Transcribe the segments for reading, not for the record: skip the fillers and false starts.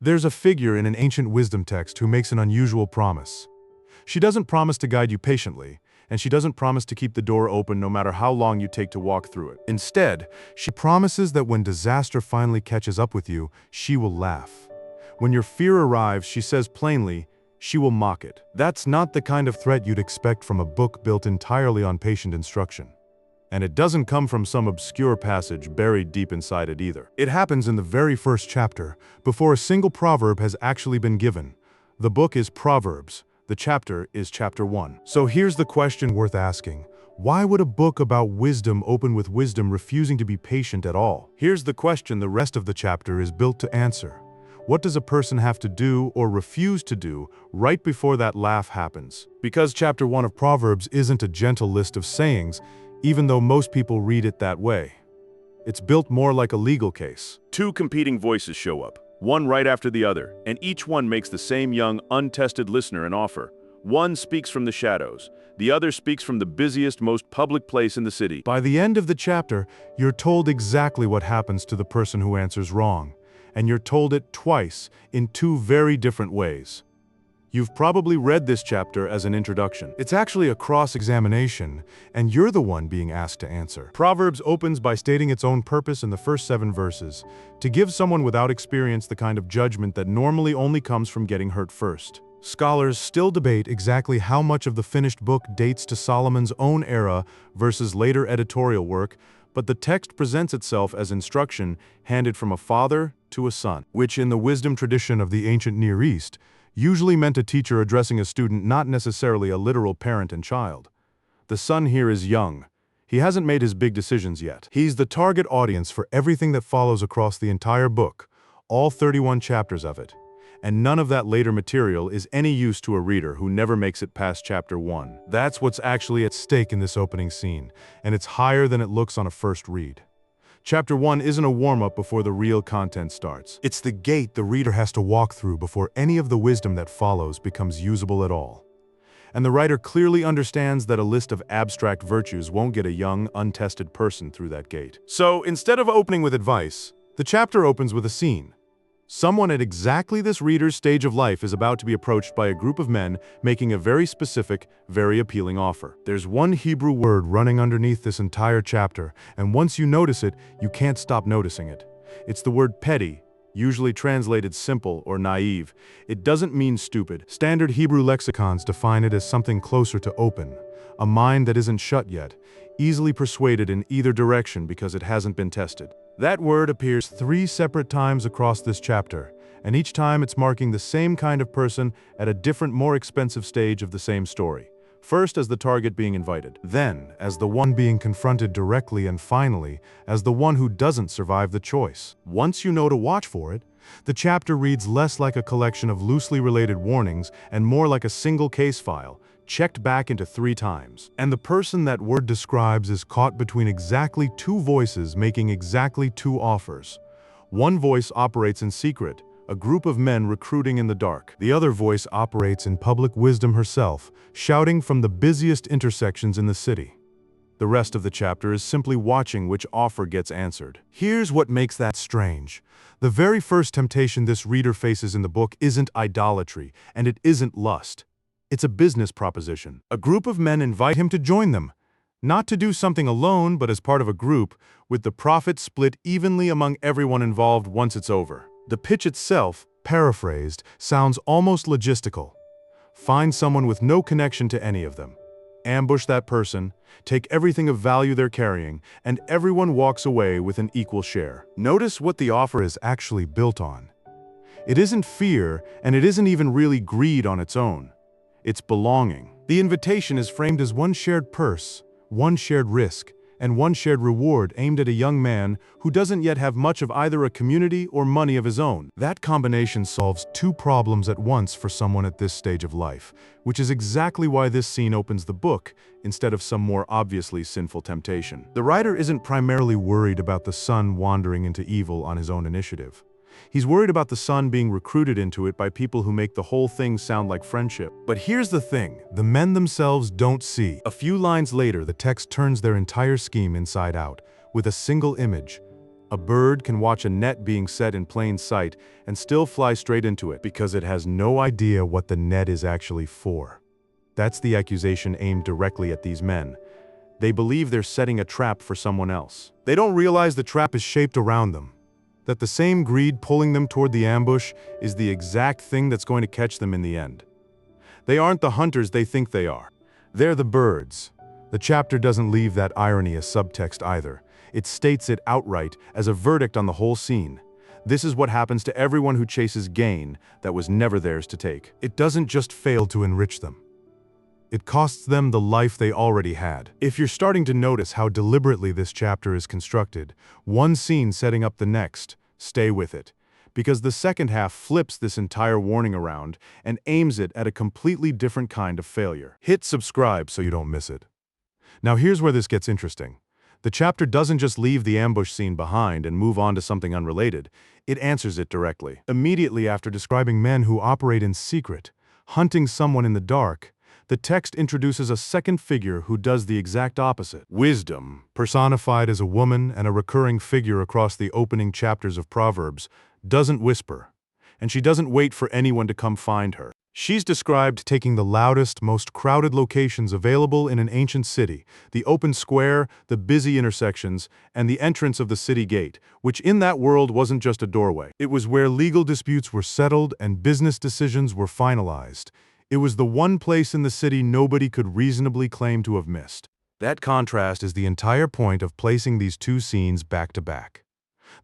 There's a figure in an ancient wisdom text who makes an unusual promise. She doesn't promise to guide you patiently, and she doesn't promise to keep the door open no matter how long you take to walk through it. Instead, she promises that when disaster finally catches up with you, she will laugh. When your fear arrives, she says plainly, she will mock it. That's not the kind of threat you'd expect from a book built entirely on patient instruction. And it doesn't come from some obscure passage buried deep inside it either. It happens in the very first chapter, before a single proverb has actually been given. The book is Proverbs. The chapter is chapter 1. So here's the question worth asking. Why would a book about wisdom open with wisdom refusing to be patient at all? Here's the question the rest of the chapter is built to answer. What does a person have to do or refuse to do right before that laugh happens? Because chapter 1 of Proverbs isn't a gentle list of sayings, even though most people read it that way. It's built more like a legal case. Two competing voices show up, one right after the other, and each one makes the same young, untested listener an offer. One speaks from the shadows, the other speaks from the busiest, most public place in the city. By the end of the chapter, you're told exactly what happens to the person who answers wrong, and you're told it twice in two very different ways. You've probably read this chapter as an introduction. It's actually a cross-examination, and you're the one being asked to answer. Proverbs opens by stating its own purpose in the first 7 verses, to give someone without experience the kind of judgment that normally only comes from getting hurt first. Scholars still debate exactly how much of the finished book dates to Solomon's own era versus later editorial work, but the text presents itself as instruction handed from a father to a son, which in the wisdom tradition of the ancient Near East usually meant a teacher addressing a student, not necessarily a literal parent and child. The son here is young. He hasn't made his big decisions yet. He's the target audience for everything that follows across the entire book, all 31 chapters of it. And none of that later material is any use to a reader who never makes it past chapter 1. That's what's actually at stake in this opening scene, and it's higher than it looks on a first read. Chapter 1 isn't a warm-up before the real content starts. It's the gate the reader has to walk through before any of the wisdom that follows becomes usable at all. And the writer clearly understands that a list of abstract virtues won't get a young, untested person through that gate. So instead of opening with advice, the chapter opens with a scene. Someone at exactly this reader's stage of life is about to be approached by a group of men making a very specific, very appealing offer. There's one Hebrew word running underneath this entire chapter, and once you notice it, you can't stop noticing it. It's the word petty, usually translated simple or naive. It doesn't mean stupid. Standard Hebrew lexicons define it as something closer to open, a mind that isn't shut yet, easily persuaded in either direction because it hasn't been tested. That word appears 3 separate times across this chapter, and each time it's marking the same kind of person at a different, more expensive stage of the same story. First as the target being invited, then as the one being confronted directly, and finally as the one who doesn't survive the choice. Once you know to watch for it, the chapter reads less like a collection of loosely related warnings and more like a single case file, checked back into 3 times. And the person that word describes is caught between exactly 2 voices making exactly 2 offers. One voice operates in secret, a group of men recruiting in the dark. The other voice operates in public wisdom herself, shouting from the busiest intersections in the city. The rest of the chapter is simply watching which offer gets answered. Here's what makes that strange. The very first temptation this reader faces in the book isn't idolatry, and it isn't lust. It's a business proposition. A group of men invite him to join them, not to do something alone, but as part of a group, with the profit split evenly among everyone involved once it's over. The pitch itself, paraphrased, sounds almost logistical. Find someone with no connection to any of them. Ambush that person, take everything of value they're carrying, and everyone walks away with an equal share. Notice what the offer is actually built on. It isn't fear, and it isn't even really greed on its own. It's belonging. The invitation is framed as one shared purse, one shared risk, and one shared reward aimed at a young man who doesn't yet have much of either a community or money of his own. That combination solves 2 problems at once for someone at this stage of life, which is exactly why this scene opens the book instead of some more obviously sinful temptation. The writer isn't primarily worried about the son wandering into evil on his own initiative. He's worried about the son being recruited into it by people who make the whole thing sound like friendship. But here's the thing, the men themselves don't see. A few lines later, the text turns their entire scheme inside out, with a single image. A bird can watch a net being set in plain sight and still fly straight into it because it has no idea what the net is actually for. That's the accusation aimed directly at these men. They believe they're setting a trap for someone else. They don't realize the trap is shaped around them, that the same greed pulling them toward the ambush is the exact thing that's going to catch them in the end. They aren't the hunters they think they are. They're the birds. The chapter doesn't leave that irony as subtext either. It states it outright as a verdict on the whole scene. This is what happens to everyone who chases gain that was never theirs to take. It doesn't just fail to enrich them. It costs them the life they already had. If you're starting to notice how deliberately this chapter is constructed, one scene setting up the next, stay with it. Because the second half flips this entire warning around and aims it at a completely different kind of failure. Hit subscribe so you don't miss it. Now here's where this gets interesting. The chapter doesn't just leave the ambush scene behind and move on to something unrelated. It answers it directly. Immediately after describing men who operate in secret, hunting someone in the dark, the text introduces a second figure who does the exact opposite. Wisdom, personified as a woman and a recurring figure across the opening chapters of Proverbs, doesn't whisper, and she doesn't wait for anyone to come find her. She's described taking the loudest, most crowded locations available in an ancient city, the open square, the busy intersections, and the entrance of the city gate, which in that world wasn't just a doorway. It was where legal disputes were settled and business decisions were finalized. It was the one place in the city nobody could reasonably claim to have missed. That contrast is the entire point of placing these two scenes back to back.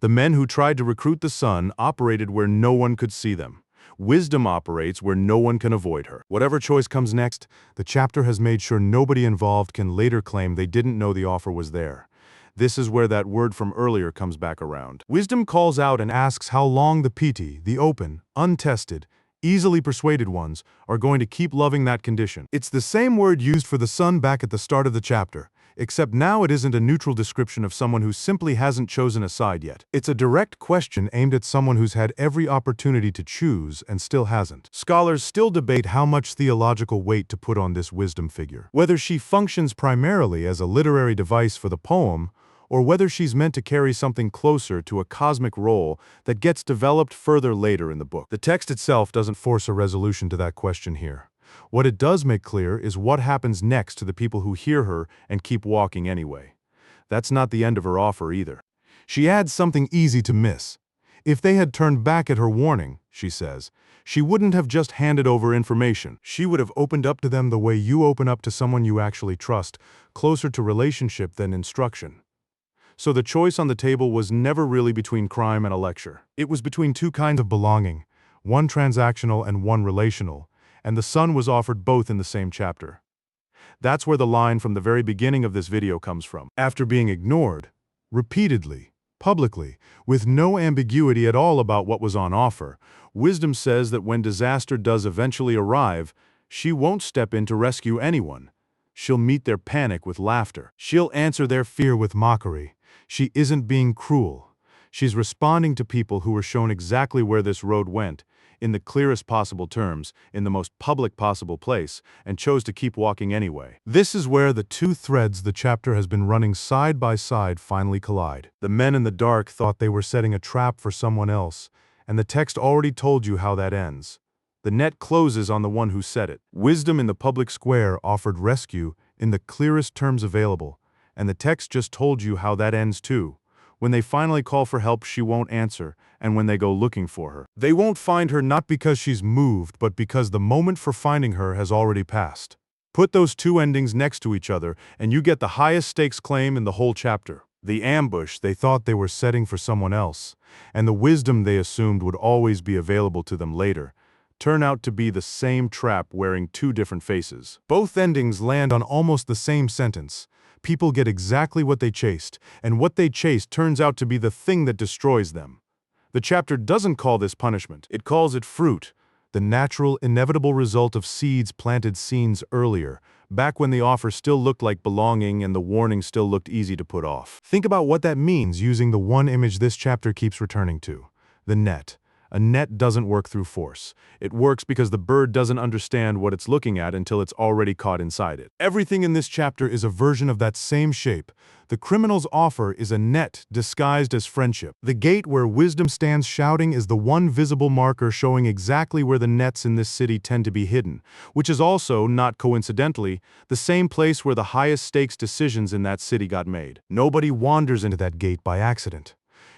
The men who tried to recruit the sun operated where no one could see them. Wisdom operates where no one can avoid her. Whatever choice comes next, the chapter has made sure nobody involved can later claim they didn't know the offer was there. This is where that word from earlier comes back around. Wisdom calls out and asks how long the piti, the open, untested, easily persuaded ones, are going to keep loving that condition. It's the same word used for the sun back at the start of the chapter, except now it isn't a neutral description of someone who simply hasn't chosen a side yet. It's a direct question aimed at someone who's had every opportunity to choose and still hasn't. Scholars still debate how much theological weight to put on this wisdom figure, whether she functions primarily as a literary device for the poem, or whether she's meant to carry something closer to a cosmic role that gets developed further later in the book. The text itself doesn't force a resolution to that question here. What it does make clear is what happens next to the people who hear her and keep walking anyway. That's not the end of her offer either. She adds something easy to miss. If they had turned back at her warning, she says, she wouldn't have just handed over information. She would have opened up to them the way you open up to someone you actually trust, closer to relationship than instruction. So the choice on the table was never really between crime and a lecture. It was between two kinds of belonging, one transactional and one relational, and the sun was offered both in the same chapter. That's where the line from the very beginning of this video comes from. After being ignored, repeatedly, publicly, with no ambiguity at all about what was on offer, wisdom says that when disaster does eventually arrive, she won't step in to rescue anyone. She'll meet their panic with laughter. She'll answer their fear with mockery. She isn't being cruel. She's responding to people who were shown exactly where this road went, in the clearest possible terms, in the most public possible place, and chose to keep walking anyway. This is where the two threads the chapter has been running side by side finally collide. The men in the dark thought they were setting a trap for someone else, and the text already told you how that ends. The net closes on the one who set it. Wisdom in the public square offered rescue in the clearest terms available, and the text just told you how that ends too. When they finally call for help, she won't answer, and when they go looking for her, they won't find her not because she's moved, but because the moment for finding her has already passed. Put those two endings next to each other, and you get the highest stakes claim in the whole chapter. The ambush they thought they were setting for someone else, and the wisdom they assumed would always be available to them later, turn out to be the same trap wearing two different faces. Both endings land on almost the same sentence. People get exactly what they chased, and what they chased turns out to be the thing that destroys them. The chapter doesn't call this punishment. It calls it fruit, the natural, inevitable result of seeds planted scenes earlier, back when the offer still looked like belonging and the warning still looked easy to put off. Think about what that means using the one image this chapter keeps returning to, the net. A net doesn't work through force. It works because the bird doesn't understand what it's looking at until it's already caught inside it. Everything in this chapter is a version of that same shape. The criminal's offer is a net disguised as friendship. The gate where wisdom stands shouting is the one visible marker showing exactly where the nets in this city tend to be hidden, which is also, not coincidentally, the same place where the highest stakes decisions in that city got made. Nobody wanders into that gate by accident.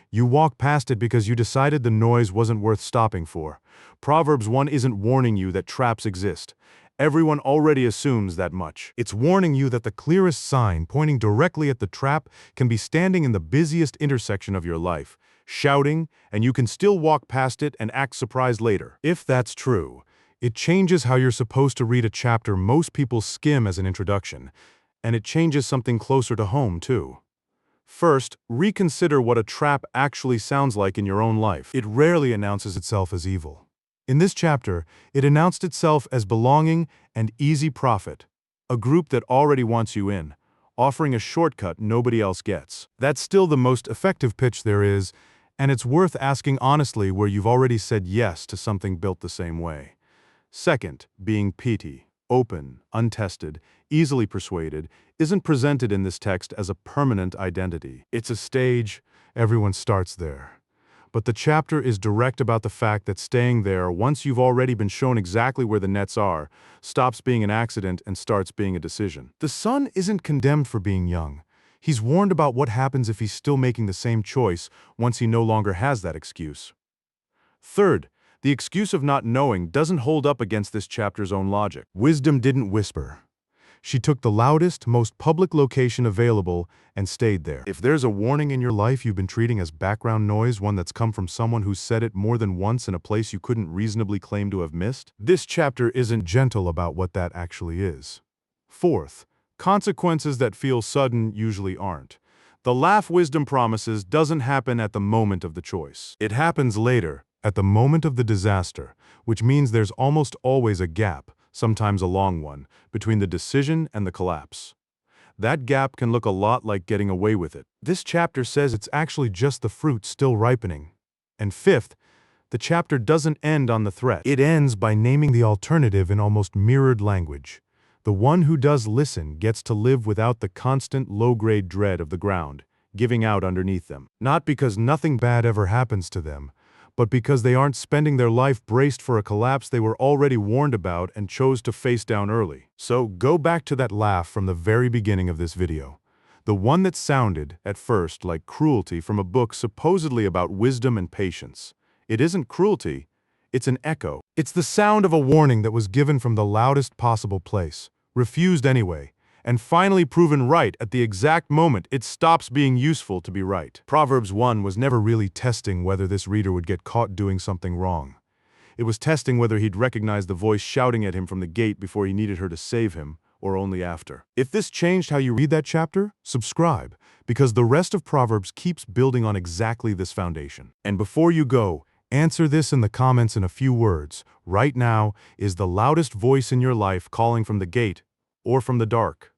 You walk past it because you decided the noise wasn't worth stopping for. Proverbs 1 isn't warning you that traps exist. Everyone already assumes that much. It's warning you that the clearest sign pointing directly at the trap can be standing in the busiest intersection of your life, shouting, and you can still walk past it and act surprised later. If that's true, it changes how you're supposed to read a chapter most people skim as an introduction, and it changes something closer to home, too. First, reconsider what a trap actually sounds like in your own life. It rarely announces itself as evil. In this chapter, it announced itself as belonging and easy profit, a group that already wants you in, offering a shortcut nobody else gets. That's still the most effective pitch there is, and it's worth asking honestly where you've already said yes to something built the same way. Second, being peaty, open, untested, easily persuaded, isn't presented in this text as a permanent identity. It's a stage, everyone starts there. But the chapter is direct about the fact that staying there, once you've already been shown exactly where the nets are, stops being an accident and starts being a decision. The son isn't condemned for being young. He's warned about what happens if he's still making the same choice once he no longer has that excuse. Third, the excuse of not knowing doesn't hold up against this chapter's own logic. Wisdom didn't whisper. She took the loudest, most public location available and stayed there. If there's a warning in your life you've been treating as background noise, one that's come from someone who said it more than once in a place you couldn't reasonably claim to have missed, this chapter isn't gentle about what that actually is. Fourth, consequences that feel sudden usually aren't. The laugh wisdom promises doesn't happen at the moment of the choice. It happens later, at the moment of the disaster, which means there's almost always a gap, sometimes a long one, between the decision and the collapse. That gap can look a lot like getting away with it. This chapter says it's actually just the fruit still ripening. And fifth, the chapter doesn't end on the threat. It ends by naming the alternative in almost mirrored language. The one who does listen gets to live without the constant low-grade dread of the ground, giving out underneath them. Not because nothing bad ever happens to them, but because they aren't spending their life braced for a collapse they were already warned about and chose to face down early. So go back to that laugh from the very beginning of this video. The one that sounded, at first, like cruelty from a book supposedly about wisdom and patience. It isn't cruelty, it's an echo. It's the sound of a warning that was given from the loudest possible place, refused anyway, and finally proven right at the exact moment it stops being useful to be right. Proverbs 1 was never really testing whether this reader would get caught doing something wrong. It was testing whether he'd recognize the voice shouting at him from the gate before he needed her to save him, or only after. If this changed how you read that chapter, subscribe, because the rest of Proverbs keeps building on exactly this foundation. And before you go, answer this in the comments in a few words. Right now, is the loudest voice in your life calling from the gate or from the dark?